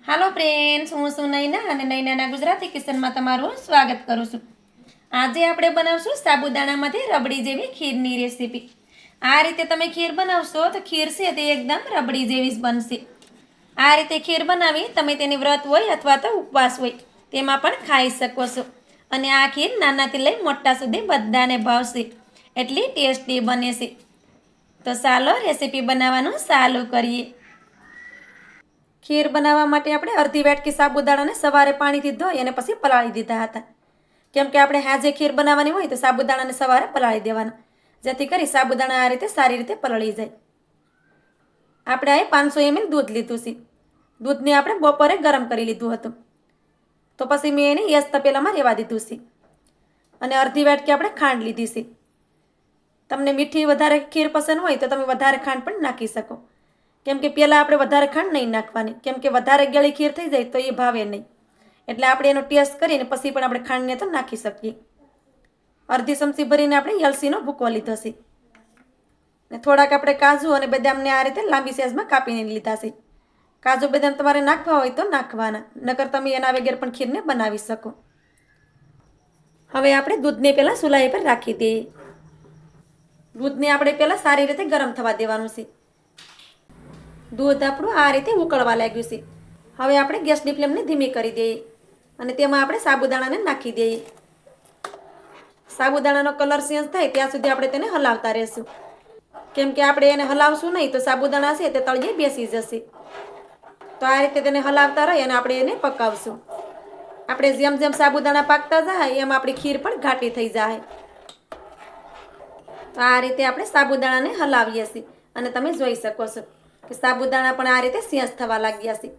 હાલો friends, હું છું નૈના અને નૈનાના ગુજરાતી કિચનમાં તમારું સ્વાગત કરું છું। આજે આપણે બનાવશું સાબુદાણામાંથી રબડી જેવી ખીરની રેસીપી। આ રીતે તમે ખીર બનાવશો તો ખીર છે તે એકદમ રબડી જેવી જ બનશે। આ રીતે ખીર બનાવી તમે તેની વ્રત હોય અથવા તો ઉપવાસ હોય તેમાં પણ ખાઈ શકો છો અને આ ખીર નાનાથી લઈ મોટા સુધી બધાને ભાવશે, એટલી ટેસ્ટી બને છે। તો ચાલો રેસીપી બનાવવાનું ચાલુ કરીએ। ખીર બનાવવા માટે આપણે અડધી વાટકી સાબુદાણાને સવારે પાણીથી ધોઈ અને પછી પલાળી દીધા હતા, કેમ કે આપણે હાજે ખીર બનાવવાની હોય તો સાબુદાણાને સવારે પલાળી દેવાના, જેથી કરી સાબુદાણા આ રીતે સારી રીતે પલળી જાય। આપણે આ 500 ml દૂધ લીધું છે। દૂધને આપણે બપોરે ગરમ કરી લીધું હતું, તો પછી મેં એને યસ તપેલામાં રહેવા દીધું છે અને અડધી વાટકી આપણે ખાંડ લીધી છે। તમને મીઠી વધારે ખીર પસંદ હોય તો તમે વધારે ખાંડ પણ નાખી શકો, કેમ કે પહેલાં આપણે વધારે ખાંડ નહીં નાખવાની, કેમ કે વધારે ગળી ખીર થઈ જાય તો એ ભાવે નહીં, એટલે આપણે એનો ટેસ્ટ કરીને પછી પણ આપણે ખાંડને તો નાખી શકીએ। અડધી ચમચી ભરીને આપણે એલચીનો ભૂકો લીધો છે ને થોડાક આપણે કાજુ અને બદામને આ રીતે લાંબી સાઈઝમાં કાપીને લીધા છે। કાજુ બદામ તમારે નાખવા હોય તો નાખવાના, નકર તમે એના વગર પણ ખીરને બનાવી શકો। હવે આપણે દૂધને પહેલાં ચૂલા પર રાખી દઈએ। દૂધને આપણે પહેલાં સારી રીતે ગરમ થવા દેવાનું છે। દૂધ આપણું આ રીતે ઉકળવા લાગ્યું છે। હવે આપણે ગેસની ફ્લેમને ધીમી કરી દઈએ અને તેમાં આપણે સાબુદાણાને નાખી દઈએ। સાબુદાણાનો કલર ચેન્જ થાય ત્યાં સુધી આપણે તેને હલાવતા રહેશું, કેમ કે આપણે એને હલાવશું નહીં તો સાબુદાણા છે તે તળિયે બેસી જશે। તો આ રીતે તેને હલાવતા રહી અને આપણે એને પકાવશું। આપણે જેમ જેમ સાબુદાણા પાકતા જાય એમ આપણી ખીર પણ ઘાટી થઈ જાય। તો આ રીતે આપણે સાબુદાણાને હલાવીએ છીએ અને તમે જોઈ શકો છો કે સાબુદાણા પણ આ રીતે ચેન્જ થવા લાગ્યા છે।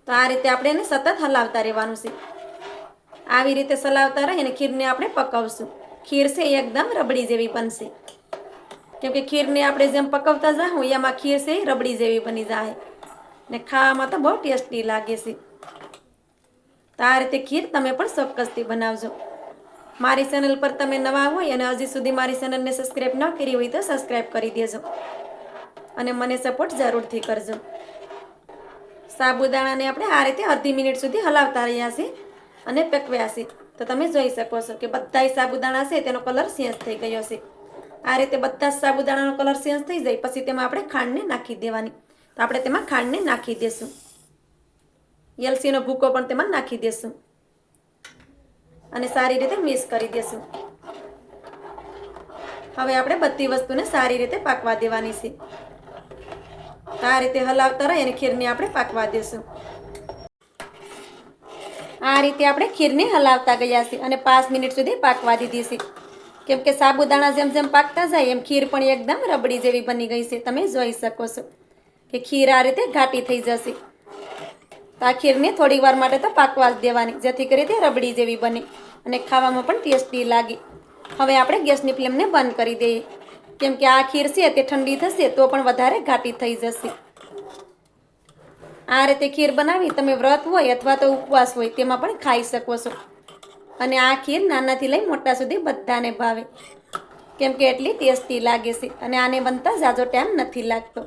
તો આ રીતે આપણે એને સતત હલાવતા રહેવાનું છે। આવી રીતે હલાવતા રહી અને ખીરને આપણે પકાવશું। ખીર છે એકદમ રબડી જેવી બનશે, કેમ કે ખીરને આપણે જેમ પકવતા જાઉં એમાં ખીર છે એ રબડી જેવી બની જાય ને ખાવામાં તો બહુ ટેસ્ટી લાગે છે। તો આ રીતે ખીર તમે પણ ચોક્કસથી બનાવજો। મારી ચેનલ પર તમે નવા હોય અને હજી સુધી મારી ચેનલને સબસ્ક્રાઈબ ન કરી હોય તો સબસ્ક્રાઈબ કરી દેજો અને મને સપોર્ટ જરૂરથી કરજો। સાબુદાણાને આપણે આ રીતે અડધી મિનિટ સુધી હલાવતા રહ્યા છે અને પકવ્યા છે। તો તમે જોઈ શકો છો કે બધા સાબુદાણા છે તેનો કલર ચેન્જ થઈ ગયો છે। આ રીતે બધા જ સાબુદાણાનો કલર ચેન્જ થઈ જાય પછી તેમાં આપણે ખાંડને નાખી દેવાની। તો આપણે તેમાં ખાંડને નાખી દેશું, એલચીનો ભૂકો પણ તેમાં નાખી દેશું અને સારી રીતે મિક્સ કરી દેશું। હવે આપણે બધી વસ્તુને સારી રીતે પાકવા દેવાની છે। તો આ રીતે હલાવતા રહી અને ખીરને આપણે પાકવા દેશું। આ રીતે આપણે ખીરને હલાવતા ગયા છે અને 5 મિનિટ સુધી પાકવા દીધી છે, કેમ કે સાબુદાણા જેમ જેમ પાકતા જાય એમ ખીર પણ એકદમ રબડી જેવી બની ગઈ છે। તમે જોઈ શકો છો કે ખીર આ રીતે ઘાટી થઈ જશે। તો આ ખીરને થોડી વાર માટે તો પાકવા જ દેવાની, જેથી કરી તે રબડી જેવી બને અને ખાવામાં પણ ટેસ્ટી લાગે। હવે આપણે ગેસની ફ્લેમને બંધ કરી દઈએ, કેમ કે આ ખીર છે તે ઠંડી થશે તો પણ વધારે ઘાટી થઈ જશે। આ રીતે ખીર બનાવી તમે વ્રત હોય અથવા તો ઉપવાસ હોય તેમાં પણ ખાઈ શકો છો અને આ ખીર નાનાથી લઈ મોટા સુધી બધાને ભાવે, કેમ કે એટલી ટેસ્ટી લાગે છે અને આને બનતા ઝાઝો ટાઈમ નથી લાગતો।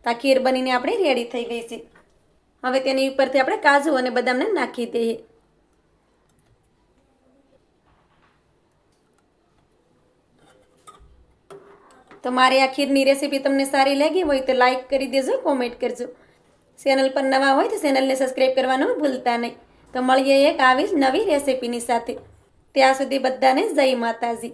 તો આ ખીર બનીને આપણી રેડી થઈ ગઈ છે। હવે તેની ઉપરથી આપણે કાજુ અને બદામને નાખી દઈએ। તો મારી આ ખીરની રેસીપી તમને સારી લાગી હોય તો લાઈક કરી દેજો, કોમેન્ટ કરજો। ચેનલ પર નવા હોય તો ચેનલને સબસ્ક્રાઈબ કરવાનું ભૂલતા નહીં। તો મળીએ એક આવી જ નવી રેસીપીની સાથે। ત્યાં સુધી બધાને જય માતાજી।